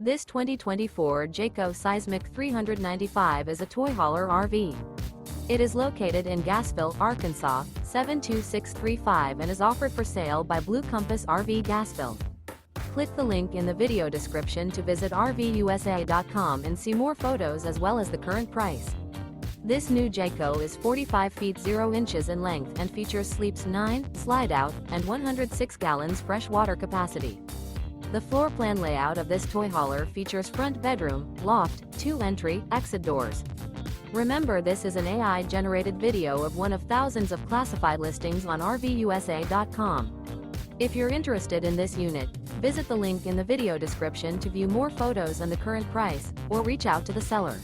This 2024 Jayco Seismic 395 is a toy hauler RV. It is located in Gassville, Arkansas, 72635 and is offered for sale by Blue Compass RV Gassville. Click the link in the video description to visit RVUSA.com and see more photos as well as the current price. This new Jayco is 45 feet 0 inches in length and features sleeps 9, Slideout, and 106 gallons fresh water capacity. The floor plan layout of this toy hauler features front bedroom, loft, 2 entry, exit doors. Remember, this is an AI-generated video of one of thousands of classified listings on RVUSA.com. If you're interested in this unit, visit the link in the video description to view more photos and the current price, or reach out to the seller.